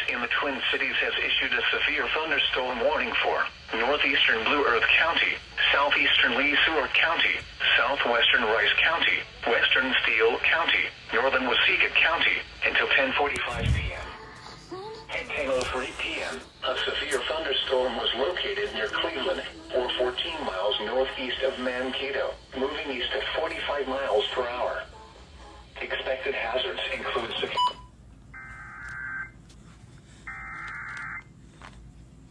in the Twin Cities has issued a severe thunderstorm warning for northeastern Blue Earth County, southeastern Lee Seward County, southwestern Rice County, western Steele County, northern Waseca County until 10:45 p.m. At 10:03 p.m., a severe thunderstorm was located near Cleveland, or 14 miles northeast of Mankato, moving east at 45 miles per hour. Expected hazards include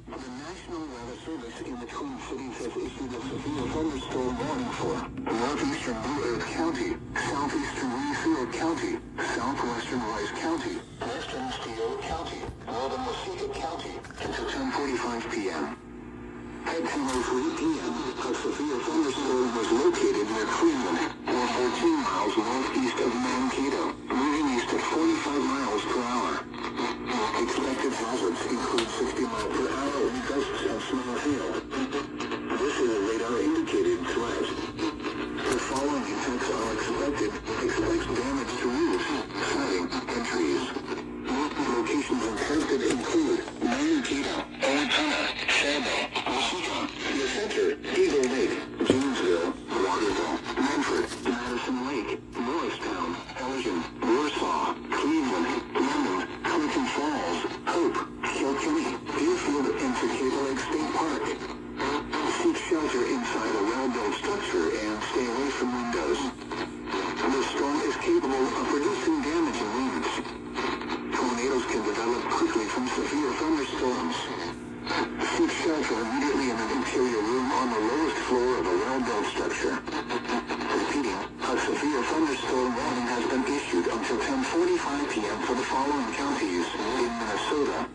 The National Weather Service in the Twin Cities has issued a severe thunderstorm warning for northeastern Blue Earth County, southeastern Lee Seward County, southwestern Rice County, western Steele County, northern Waseca County until 10:45 p.m. At 10:03 p.m., a severe thunderstorm was located near Cleveland, or 14 miles northeast of Mankato, moving east at 45 miles per hour. Expected hazards include 60 miles per hour wind gusts and snow or hail. This is a radar-indicated threat. The following effects are expected. Expect damage to roofs, siding, and trees. Locations affected include Mankato, Owatonna, Fairbanks, Waseca, the Center, Eagle Lake, Janesville, Waterville, Medford, Madison Lake, Morristown, Elgin, Warsaw, Cleveland, London, Clinton Falls, Hope, Kilkenny, Deerfield, and Cicada Lake State Park. Seek shelter inside a well-built structure and stay away from windows. The storm is capable of producing damaging winds. Tornadoes can develop quickly from severe thunderstorms. Seek shelter immediately in an interior room on the lowest floor of a well-built structure. Repeating, a severe thunderstorm warning has been issued until 10:45 p.m. for the following counties in Minnesota,